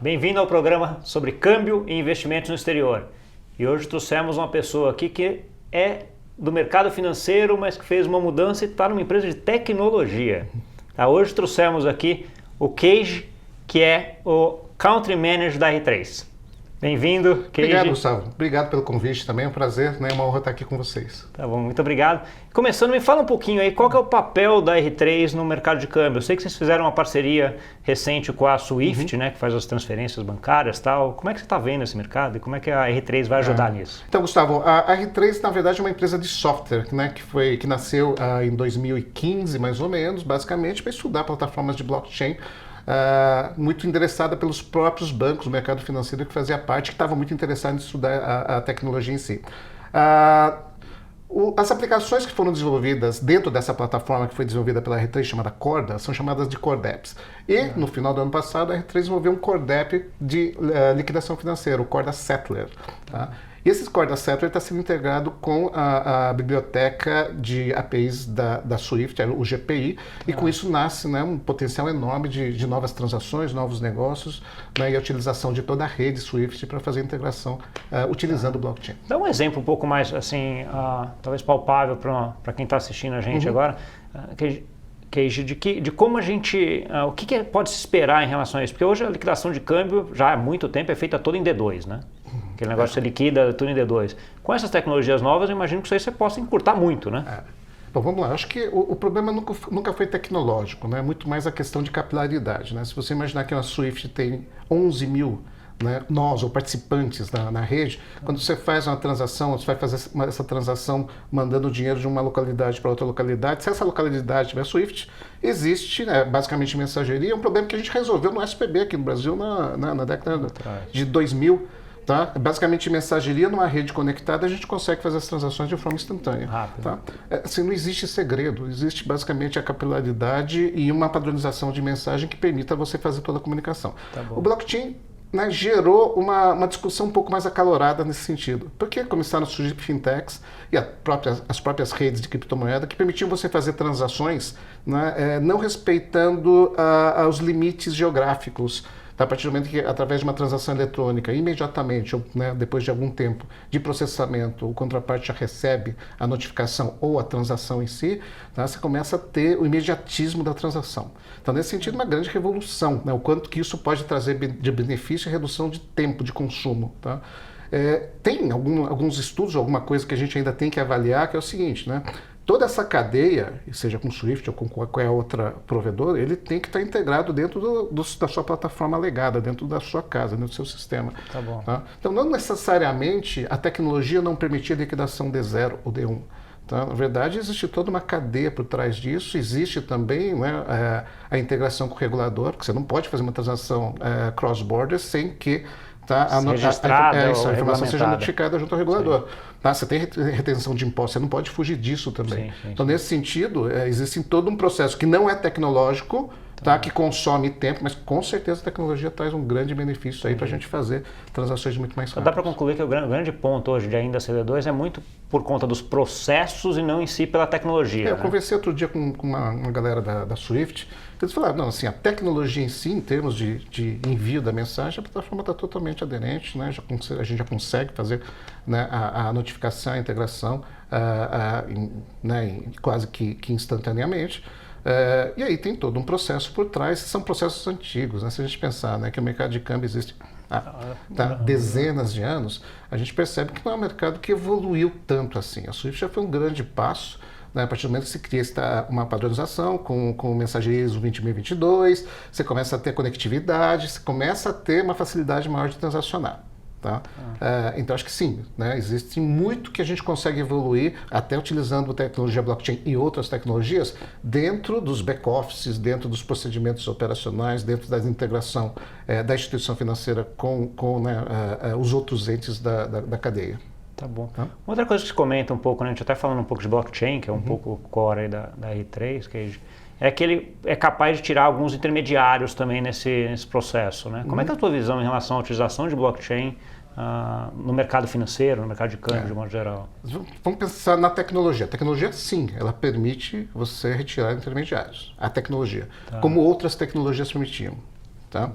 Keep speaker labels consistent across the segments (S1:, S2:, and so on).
S1: Bem-vindo ao programa sobre câmbio e investimentos no exterior. E hoje trouxemos uma pessoa aqui que é do mercado financeiro, mas que fez uma mudança e está numa empresa de tecnologia. Hoje trouxemos aqui o Keiji, que é o Country Manager da R3. Bem-vindo, Keiji.
S2: Obrigado, Gustavo. Obrigado pelo convite também, é um prazer, né? É uma honra estar aqui com vocês.
S1: Tá bom, muito obrigado. Começando, me fala um pouquinho aí, qual que é o papel da R3 no mercado de câmbio? Eu sei que vocês fizeram uma parceria recente com a Swift, né, que faz as transferências bancárias e tal. Como é que você está vendo esse mercado e como é que a R3 vai ajudar nisso?
S2: Então, Gustavo, a R3, na verdade, é uma empresa de software, né, que nasceu em 2015, mais ou menos, basicamente, para estudar plataformas de blockchain. Muito interessada pelos próprios bancos, o mercado financeiro que fazia parte, que estava muito interessado em estudar a tecnologia em si. As aplicações que foram desenvolvidas dentro dessa plataforma que foi desenvolvida pela R3, chamada Corda, são chamadas de Cordaps. E, no final do ano passado, a R3 desenvolveu um Cordap de liquidação financeira, o Corda Settler. Tá? E esse Corda Settler está sendo integrado com a biblioteca de APIs da Swift, o GPI, e com isso nasce, né, um potencial enorme de novas transações, novos negócios, né, e a utilização de toda a rede Swift para fazer a integração utilizando o blockchain.
S1: Dá um exemplo um pouco mais, assim, talvez palpável para quem está assistindo a gente agora, Keiji, de como a gente, o que pode se esperar em relação a isso? Porque hoje a liquidação de câmbio, já há muito tempo, é feita toda em D2, né? Aquele negócio que você liquida tudo em D2. Com essas tecnologias novas, eu imagino que isso aí você possa encurtar muito, né?
S2: Bom, vamos lá. Acho que o problema nunca foi tecnológico, né? Muito mais a questão de capilaridade, né? Se você imaginar que uma Swift tem 11 mil, né, nós ou participantes na rede, quando você faz uma transação, você vai fazer essa transação mandando dinheiro de uma localidade para outra localidade, se essa localidade tiver Swift, existe, né, basicamente mensageria, é um problema que a gente resolveu no SPB aqui no Brasil na década de 2000. Tá? Basicamente, mensageria numa rede conectada, a gente consegue fazer as transações de forma instantânea.
S1: Rápido.
S2: Tá? Assim, não existe segredo, existe basicamente a capilaridade e uma padronização de mensagem que permita você fazer toda a comunicação.
S1: Tá bom.
S2: O blockchain, né, gerou uma discussão um pouco mais acalorada nesse sentido. Porque começaram a surgir fintechs e as próprias redes de criptomoeda que permitiam você fazer transações, né, não respeitando os limites geográficos. A partir do momento que, através de uma transação eletrônica, imediatamente, ou, né, depois de algum tempo de processamento, o contraparte já recebe a notificação ou a transação em si, tá, você começa a ter o imediatismo da transação. Então, nesse sentido, uma grande revolução, né, o quanto que isso pode trazer de benefício e redução de tempo de consumo. Tá? Tem alguns estudos, alguma coisa que a gente ainda tem que avaliar, que é o seguinte, né? Toda essa cadeia, seja com Swift ou com qualquer outra provedor, ele tem que estar integrado dentro da sua plataforma legada, dentro da sua casa, dentro do seu sistema.
S1: Tá bom.
S2: Tá? Então, não necessariamente a tecnologia não permitia liquidação D0 ou D1. Tá? Na verdade, existe toda uma cadeia por trás disso. Existe também, né, a integração com o regulador, porque você não pode fazer uma transação cross-border sem que a informação seja notificada junto ao regulador. Tá? Você tem retenção de impostos, você não pode fugir disso também. Então, nesse sentido, existe todo um processo que não é tecnológico, tá? Que consome tempo, mas com certeza a tecnologia traz um grande benefício aí para a gente fazer transações muito mais rápidas.
S1: Dá para concluir que o grande ponto hoje de ainda CD2 é muito por conta dos processos e não em si pela tecnologia.
S2: Eu conversei outro dia com uma galera da Swift, eles falaram, não, assim, a tecnologia em si, em termos de envio da mensagem, a plataforma está totalmente aderente, né? A gente já consegue fazer, né, a notificação, a integração quase que instantaneamente. E aí tem todo um processo por trás, são processos antigos, né? Se a gente pensar, né, que o mercado de câmbio existe dezenas de anos, a gente percebe que não é um mercado que evoluiu tanto assim. A Swift já foi um grande passo, né, a partir do momento que se cria uma padronização com mensageria ISO 20022, você começa a ter conectividade, você começa a ter uma facilidade maior de transacionar. Tá? Então acho que sim, né? Existe muito que a gente consegue evoluir até utilizando a tecnologia blockchain e outras tecnologias dentro dos back-offices, dentro dos procedimentos operacionais, dentro da integração da instituição financeira com os outros entes da cadeia.
S1: Tá bom. Tá? Outra coisa que se comenta um pouco, né? A gente até falando um pouco de blockchain, que é um pouco o core aí da R3, é que ele é capaz de tirar alguns intermediários também nesse processo, né? Como é que é a tua visão em relação à utilização de blockchain no mercado financeiro, no mercado de câmbio, de modo geral?
S2: Vamos pensar na tecnologia. A tecnologia, sim, ela permite você retirar intermediários. A tecnologia, como outras tecnologias permitiam. Tá?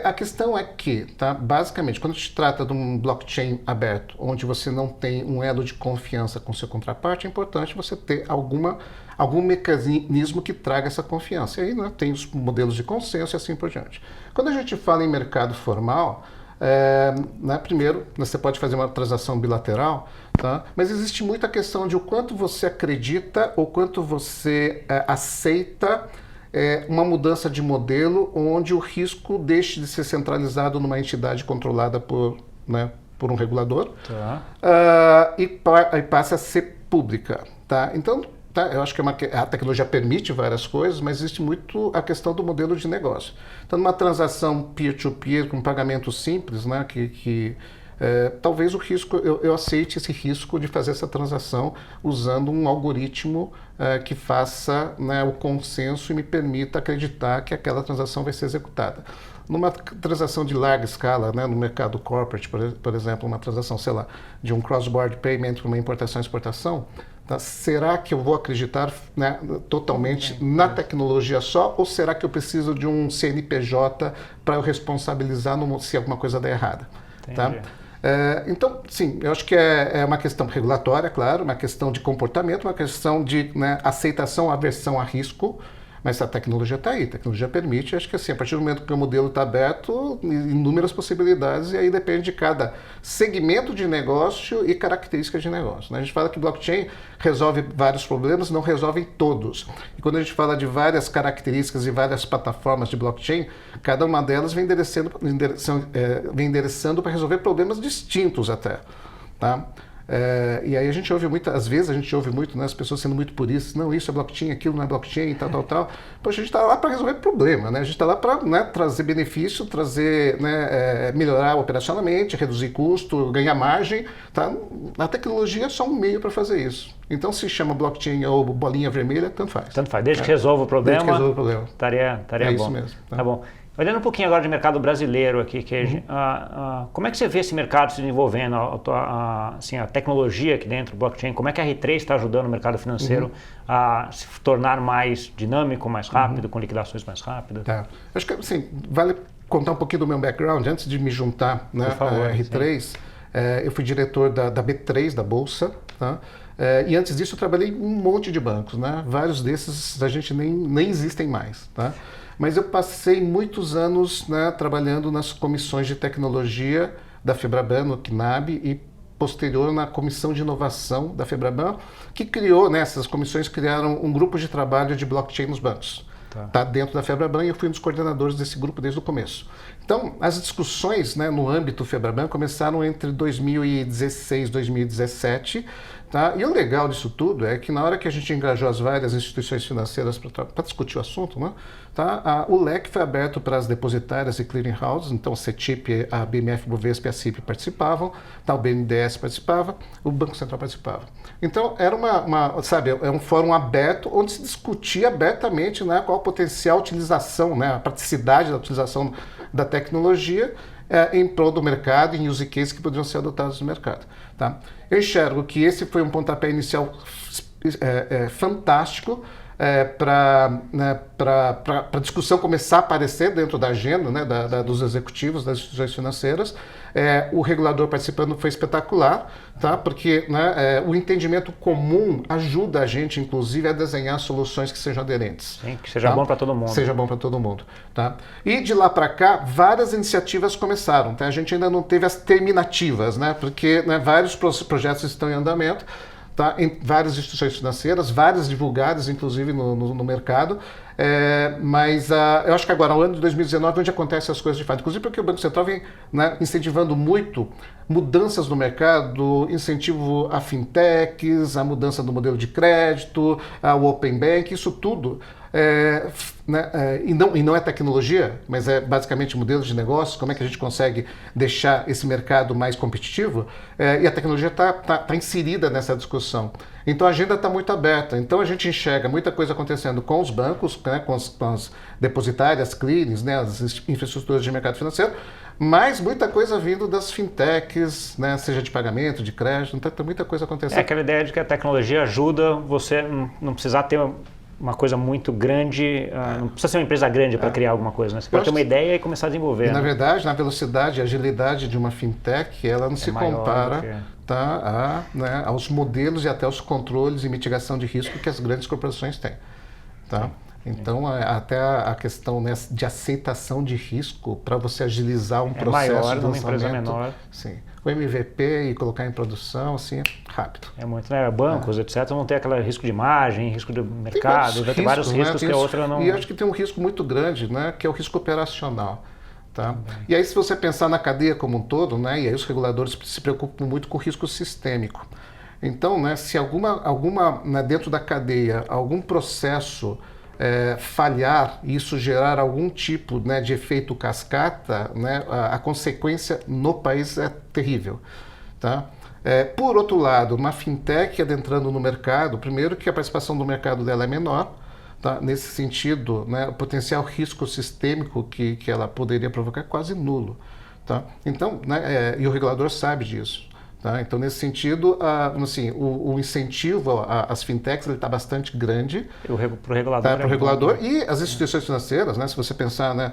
S2: A questão é que, tá, basicamente, quando se trata de um blockchain aberto, onde você não tem um elo de confiança com seu contraparte, é importante você ter algum mecanismo que traga essa confiança. E aí, né, tem os modelos de consenso e assim por diante. Quando a gente fala em mercado formal, né, primeiro, você pode fazer uma transação bilateral, tá? Mas existe muita questão de o quanto você acredita ou quanto você aceita uma mudança de modelo onde o risco deixe de ser centralizado numa entidade controlada por um regulador, e passe a ser pública. Tá? Então, eu acho que a tecnologia permite várias coisas, mas existe muito a questão do modelo de negócio. Então, numa transação peer-to-peer com pagamento simples, né, talvez o risco, eu aceite esse risco de fazer essa transação usando um algoritmo que faça, né, o consenso e me permita acreditar que aquela transação vai ser executada. Numa transação de larga escala, né, no mercado corporate, por exemplo, uma transação, sei lá, de um cross-border payment, uma importação e exportação, tá? Será que eu vou acreditar, né, totalmente na tecnologia só, ou será que eu preciso de um CNPJ para eu responsabilizar se alguma coisa der errada? Tá? Então, sim, eu acho que é uma questão regulatória, claro, uma questão de comportamento, uma questão de, né, aceitação, aversão a risco, mas a tecnologia está aí, a tecnologia permite, acho que assim, a partir do momento que o modelo está aberto, inúmeras possibilidades, e aí depende de cada segmento de negócio e características de negócio. Né? A gente fala que blockchain resolve vários problemas, não resolve todos. E quando a gente fala de várias características e várias plataformas de blockchain, cada uma delas vem endereçando para resolver problemas distintos até. Tá? E aí a gente ouve às vezes a gente ouve muito, né, as pessoas sendo muito puristas, não, isso é blockchain, aquilo não é blockchain, tal. Poxa, a gente está lá para resolver problema, né? A gente está lá para, né, trazer benefício, né, melhorar operacionalmente, reduzir custo, ganhar margem, tá? A tecnologia é só um meio para fazer isso. Então, se chama blockchain ou bolinha vermelha, tanto faz.
S1: Tanto faz, desde que resolva o problema,
S2: desde que resolva o problema.
S1: Estaria bom.
S2: Isso mesmo.
S1: Tá bom. Olhando um pouquinho agora de mercado brasileiro aqui, como é que você vê esse mercado se desenvolvendo, assim, a tecnologia aqui dentro do blockchain, como é que a R3 está ajudando o mercado financeiro a se tornar mais dinâmico, mais rápido, com liquidações mais rápidas?
S2: Tá. Acho que, assim, vale contar um pouquinho do meu background, antes de me juntar, né, à R3, eu fui diretor da B3, da Bolsa, tá? E antes disso eu trabalhei em um monte de bancos, né? Vários desses a gente nem existem mais, tá? Mas eu passei muitos anos, né, trabalhando nas comissões de tecnologia da Febraban, no CNAB, e posterior na comissão de inovação da Febraban, que criou, né, essas comissões criaram um grupo de trabalho de blockchain nos bancos. Tá dentro da Febraban, e eu fui um dos coordenadores desse grupo desde o começo. Então, as discussões, né, no âmbito Febraban começaram entre 2016 e 2017, tá? E o legal disso tudo é que na hora que a gente engajou as várias instituições financeiras para discutir o assunto, né, tá? O leque foi aberto para as depositárias e clearing houses, então a CETIP, a BMF Bovespa e a CIP participavam, tá? O BNDES participava, o Banco Central participava. Então, era é um fórum aberto onde se discutia abertamente, né, qual a potencial utilização, né, a praticidade da utilização da tecnologia em prol do mercado, em use cases que poderiam ser adotados no mercado. Tá? Eu enxergo que esse foi um pontapé inicial fantástico para a discussão começar a aparecer dentro da agenda, né, dos executivos, das instituições financeiras. O regulador participando foi espetacular, tá? Porque, né, o entendimento comum ajuda a gente, inclusive, a desenhar soluções que sejam aderentes.
S1: Sim, que seja bom para todo mundo.
S2: Seja bom para todo mundo. Tá? E de lá para cá, várias iniciativas começaram. Tá? A gente ainda não teve as terminativas, né? Porque, né, vários projetos estão em andamento. Tá? Em várias instituições financeiras, várias divulgadas, inclusive, no mercado. Mas eu acho que agora, no ano de 2019, onde acontecem as coisas de fato, inclusive porque o Banco Central vem, né, incentivando muito mudanças no mercado, incentivo a fintechs, a mudança do modelo de crédito, o Open Bank, isso tudo. E não é tecnologia, mas é basicamente modelos de negócio, como é que a gente consegue deixar esse mercado mais competitivo, e a tecnologia está inserida nessa discussão. Então a agenda está muito aberta, então a gente enxerga muita coisa acontecendo com os bancos, né, com as depositárias, clearings, né, as infraestruturas de mercado financeiro, mas muita coisa vindo das fintechs, né, seja de pagamento, de crédito, então tem muita coisa acontecendo.
S1: É aquela ideia de que a tecnologia ajuda você não precisar ter uma coisa muito grande, não precisa ser uma empresa grande para criar alguma coisa, né? Você pode ter uma ideia e começar a desenvolver.
S2: Na
S1: né?
S2: verdade, na velocidade e agilidade de uma fintech, ela não se compara tá, aos modelos e até aos controles e mitigação de risco que as grandes corporações têm. Tá? Então, até a questão, né, de aceitação de risco para você agilizar um processo
S1: maior,
S2: de
S1: numa empresa
S2: lançamento.
S1: menor.
S2: Sim. O MVP e colocar em produção, assim, rápido.
S1: É muito, né? Bancos, etc., vão ter aquele risco de margem, risco de mercado, vai ter vários riscos que a outra não...
S2: E acho que tem um risco muito grande, né, que é o risco operacional. Tá? E aí, se você pensar na cadeia como um todo, né, e aí os reguladores se preocupam muito com o risco sistêmico. Então, né, se alguma né, dentro da cadeia, algum processo falhar e isso gerar algum tipo, né, de efeito cascata, né, a consequência no país é terrível. Tá? Por outro lado, uma fintech adentrando no mercado, primeiro que a participação do mercado dela é menor, tá? Nesse sentido, né, o potencial risco sistêmico que ela poderia provocar é quase nulo. Tá? Então, né, e o regulador sabe disso. Tá? Então, nesse sentido, assim, o incentivo às fintechs está bastante grande.
S1: Para o regulador.
S2: Tá? Para o regulador e as instituições financeiras, né? Se você pensar, né,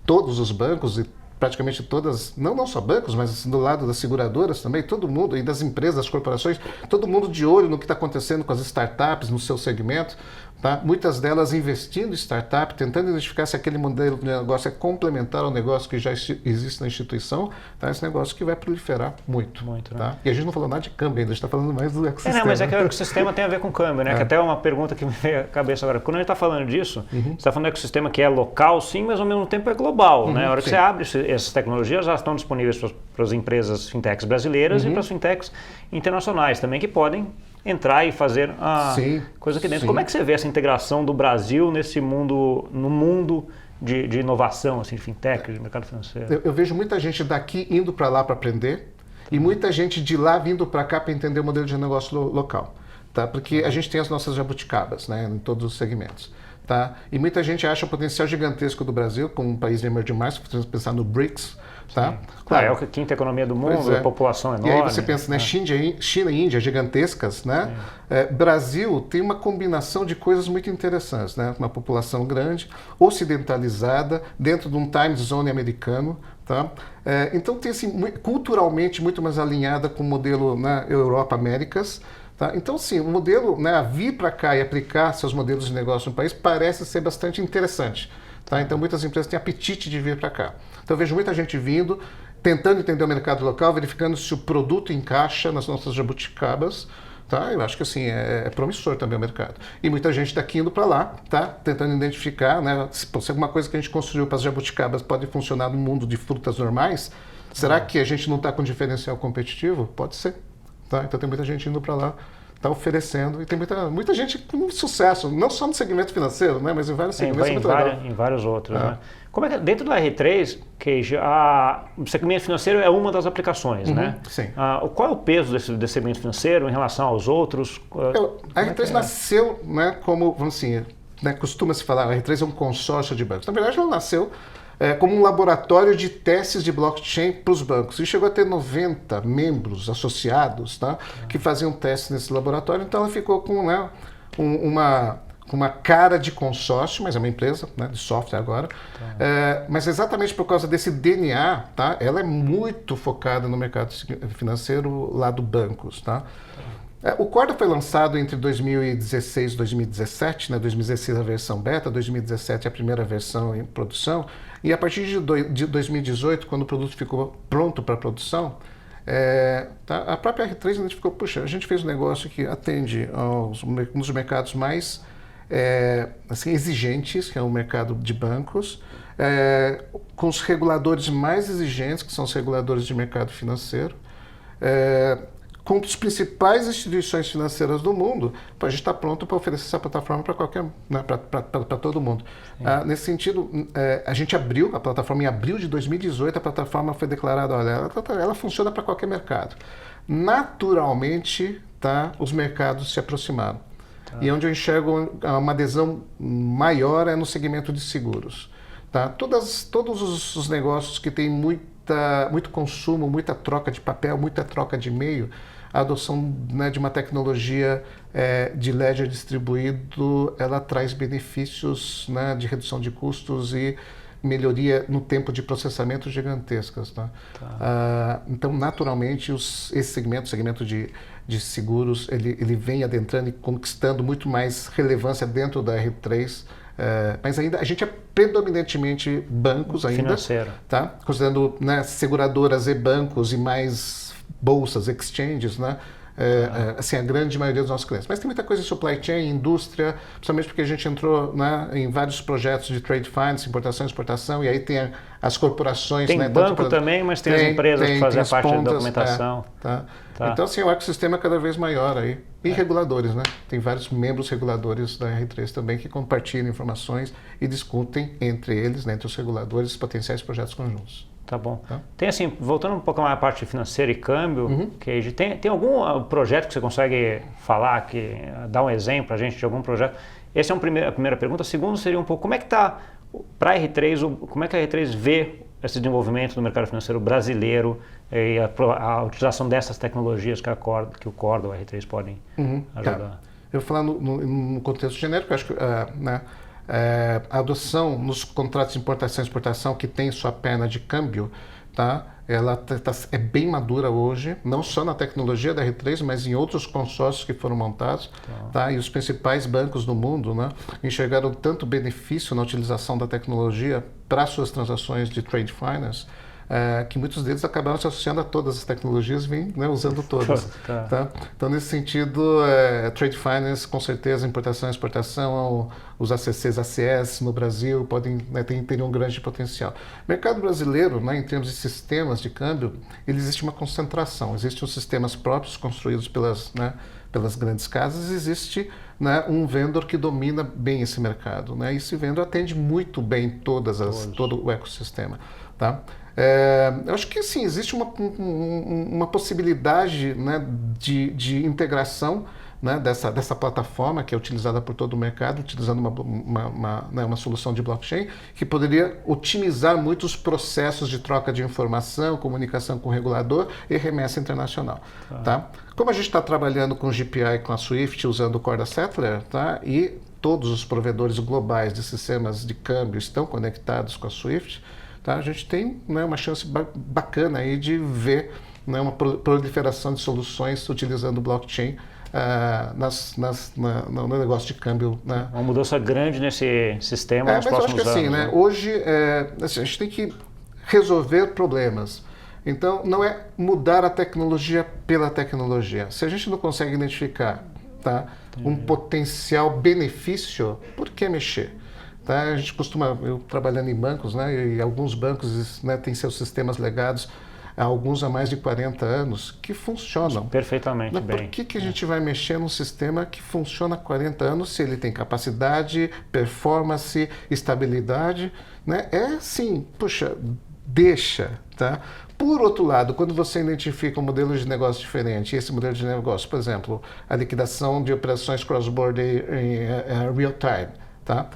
S2: todos os bancos e praticamente todas, não só bancos, mas assim, do lado das seguradoras também, todo mundo, e das empresas, das corporações, todo mundo de olho no que está acontecendo com as startups no seu segmento. Tá? Muitas delas investindo em startup, tentando identificar se aquele modelo de negócio é complementar ao negócio que já existe na instituição, tá? Esse negócio que vai proliferar muito. Tá?
S1: Né?
S2: E a gente não falou nada de câmbio ainda, a gente está falando mais do ecossistema.
S1: Mas é que o ecossistema tem a ver com câmbio, né? Que até é uma pergunta que me veio à cabeça agora. Quando a gente está falando disso, você está falando do ecossistema que é local, sim, mas ao mesmo tempo é global. Né? A hora que você abre essas tecnologias, já estão disponíveis para as empresas fintechs brasileiras e para as fintechs internacionais também, que podem entrar e fazer a coisa aqui dentro. Como é que você vê essa integração do Brasil nesse mundo, no mundo de inovação, assim, de fintech, de mercado financeiro?
S2: Eu vejo muita gente daqui indo para lá para aprender e muita gente de lá vindo para cá para entender o modelo de negócio local. Tá? Porque a gente tem as nossas jabuticabas, né, em todos os segmentos. Tá? E muita gente acha o potencial gigantesco do Brasil como um país de emerging markets, se você pensar no BRICS. Tá?
S1: Claro, é a quinta economia do mundo, a população enorme.
S2: E aí você pensa, né, China e Índia gigantescas, né? Brasil tem uma combinação de coisas muito interessantes, né? Uma população grande, ocidentalizada, dentro de um time zone americano, tá? Então tem assim, culturalmente muito mais alinhada com o modelo, né, Europa-Américas. Tá? Então, sim, o modelo, né, vir para cá e aplicar seus modelos de negócio no país parece ser bastante interessante. Tá? Então, muitas empresas têm apetite de vir para cá. Então, eu vejo muita gente vindo, tentando entender o mercado local, verificando se o produto encaixa nas nossas jabuticabas. Tá? Eu acho que assim, é promissor também o mercado. E muita gente está indo para lá, tá? Tentando identificar, né, se alguma coisa que a gente construiu para as jabuticabas pode funcionar no mundo de frutas normais, será que a gente não está com diferencial competitivo? Pode ser. Tá? Então tem muita gente indo para lá, está oferecendo, e tem muita gente com sucesso, não só no segmento financeiro, né, mas em vários segmentos.
S1: Em vários outros. Né? Como é que, dentro da R3, Keiji, o segmento financeiro é uma das aplicações, né?
S2: Sim.
S1: Qual é o peso desse segmento financeiro em relação aos outros?
S2: A R3 nasceu, né, como, vamos assim, né, costuma-se falar, a R3 é um consórcio de bancos. Na verdade, ela nasceu como um laboratório de testes de blockchain para os bancos. E chegou a ter 90 membros associados, tá, que faziam testes nesse laboratório. Então ela ficou com, né, uma cara de consórcio, mas é uma empresa, né, de software agora. Mas exatamente por causa desse DNA, tá, ela é muito focada no mercado financeiro lá do bancos. Tá? O Corda foi lançado entre 2016 e 2017, né? 2016 a versão beta, 2017 a primeira versão em produção, e a partir de 2018, quando o produto ficou pronto para produção, tá? A própria R3 identificou, puxa, a gente fez um negócio que atende um dos mercados mais assim, exigentes, que é o mercado de bancos, com os reguladores mais exigentes, que são os reguladores de mercado financeiro, com as principais instituições financeiras do mundo, a gente está pronto para oferecer essa plataforma para qualquer, né, para todo mundo. Nesse sentido, a gente abriu a plataforma em abril de 2018, a plataforma foi declarada, olha, ela funciona para qualquer mercado. Naturalmente, tá, os mercados se aproximaram. E onde eu enxergo uma adesão maior é no segmento de seguros. Tá? Todos os negócios que têm muito consumo, muita troca de papel, muita troca de e-mail, a adoção, né, de uma tecnologia de ledger distribuído, ela traz benefícios, né, de redução de custos e melhoria no tempo de processamento gigantescas. Tá? Então, naturalmente, esse segmento de seguros, ele vem adentrando e conquistando muito mais relevância dentro da R3, mas ainda a gente é predominantemente bancos ainda,
S1: financeiro,
S2: tá? Considerando, né, seguradoras e bancos e mais bolsas, exchanges, né? Assim, a grande maioria dos nossos clientes. Mas tem muita coisa em supply chain, indústria, principalmente porque a gente entrou, né, em vários projetos de trade finance, importação e exportação, e aí tem as corporações...
S1: Tem,
S2: né,
S1: banco também, mas tem as empresas que fazem a parte da documentação.
S2: Tá. Então, assim, o ecossistema é cada vez maior aí. E reguladores, né? Tem vários membros reguladores da R3 também que compartilham informações e discutem entre eles, né, entre os reguladores, potenciais projetos conjuntos.
S1: Tá bom. Tem assim, voltando um pouco mais à parte financeira e câmbio, que tem algum projeto que você consegue falar, dar um exemplo para a gente de algum projeto? Essa é a primeira pergunta. A segunda seria um pouco, como é que está para a R3, como é que a R3 vê esse desenvolvimento do mercado financeiro brasileiro e a utilização dessas tecnologias que o Corda ou a R3 podem ajudar?
S2: Tá. Eu vou falar no contexto genérico, eu acho que né, a adoção nos contratos de importação e exportação que tem sua perna de câmbio, tá? Ela é bem madura hoje, não só na tecnologia da R3, mas em outros consórcios que foram montados. Tá? E os principais bancos do mundo, né, enxergaram tanto benefício na utilização da tecnologia para suas transações de trade finance, que muitos deles acabaram se associando a todas as tecnologias e vêm, né, usando todas. Tá? Então, nesse sentido, trade finance, com certeza, importação e exportação, os ACCs, ACS no Brasil podem, né, ter um grande potencial. O mercado brasileiro, né, em termos de sistemas de câmbio, ele existe uma concentração. Existem os sistemas próprios construídos pelas grandes casas, existe, né, um vendor que domina bem esse mercado. Né, e esse vendor atende muito bem todo o ecossistema. Tá? Eu acho que sim, existe uma possibilidade, né, de integração, né, dessa plataforma que é utilizada por todo o mercado, utilizando uma solução de blockchain que poderia otimizar muitos processos de troca de informação, comunicação com o regulador e remessa internacional. Tá? Como a gente está trabalhando com o GPI e com a Swift usando o Corda Settler, tá? E todos os provedores globais de sistemas de câmbio estão conectados com a Swift, tá? A gente tem, né, uma chance bacana aí de ver, né, uma proliferação de soluções utilizando blockchain no negócio de câmbio. Né?
S1: Uma mudança grande nesse sistema nos próximos anos.
S2: Mas eu acho que assim, né, hoje assim, a gente tem que resolver problemas. Então, não é mudar a tecnologia pela tecnologia. Se a gente não consegue identificar, tá, um potencial benefício, por que mexer? Tá? A gente eu trabalhando em bancos, né, e alguns bancos, né, têm seus sistemas legados, alguns há mais de 40 anos, que funcionam.
S1: Perfeitamente.
S2: Mas por que a gente vai mexer num sistema que funciona há 40 anos se ele tem capacidade, performance, estabilidade? Né? Sim, puxa, deixa. Tá? Por outro lado, quando você identifica um modelo de negócio diferente, e esse modelo de negócio, por exemplo, a liquidação de operações cross-border em real time, tá?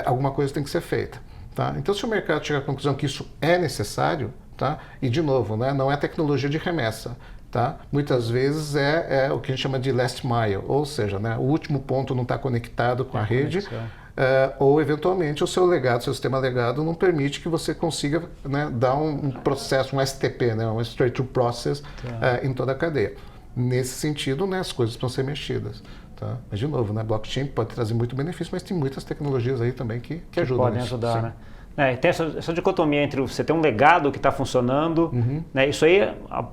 S2: Alguma coisa tem que ser feita. Tá? Então, se o mercado chegar à conclusão que isso é necessário, tá? E, de novo, né, não é tecnologia de remessa. Tá? Muitas vezes é o que a gente chama de last mile, ou seja, né, o último ponto não está conectado com a rede, ou, eventualmente, o seu sistema legado não permite que você consiga, né, dar um processo, um STP, né, um Straight Through Process, em toda a cadeia. Nesse sentido, né, as coisas precisam ser mexidas. Tá? Mas, de novo, né, blockchain pode trazer muito benefício, mas tem muitas tecnologias aí também que ajudam
S1: podem
S2: nisso.
S1: Ajudar, né? Tem essa dicotomia entre você ter um legado que está funcionando, né? Isso aí, há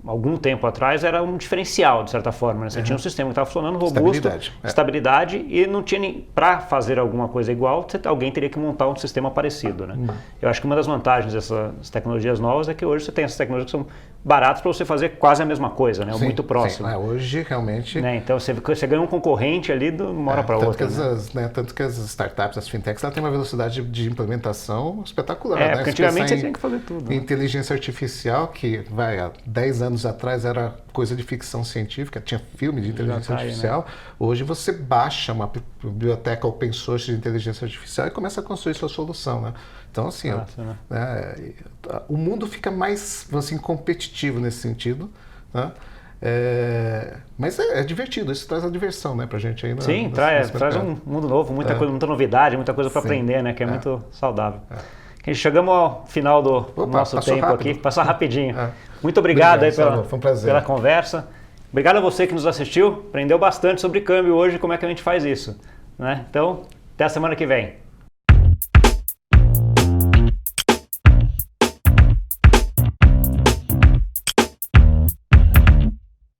S1: algum tempo atrás, era um diferencial, de certa forma. Né? Você tinha um sistema que estava funcionando robusto, estabilidade, e não tinha nem para fazer alguma coisa igual, alguém teria que montar um sistema parecido. Né? Eu acho que uma das vantagens dessas tecnologias novas é que hoje você tem essas tecnologias que são baratas para você fazer quase a mesma coisa, né? Ou muito próximo.
S2: Sim. Hoje, realmente...
S1: Né? Então, você ganha um concorrente ali de uma hora para outra.
S2: Tanto que as startups, as fintechs, ela tem uma velocidade de implementação espetacular. Né?
S1: Porque antigamente você tinha que fazer tudo.
S2: Inteligência artificial, que há 10 anos atrás era coisa de ficção científica, tinha filme de inteligência artificial. Né? Hoje você baixa uma biblioteca open source de inteligência artificial e começa a construir sua solução. Né? Então, assim, o mundo fica mais, assim, competitivo nesse sentido. Né? Mas é divertido, isso traz a diversão, né, pra gente aí.
S1: Sim, traz um mundo novo, muita coisa, muita novidade, muita coisa para aprender, né, que é muito saudável. Chegamos ao final do nosso tempo rápido aqui, passar rapidinho. Muito obrigado aí pela conversa. Obrigado a você que nos assistiu, aprendeu bastante sobre câmbio hoje e como é que a gente faz isso, né? Então, até a semana que vem.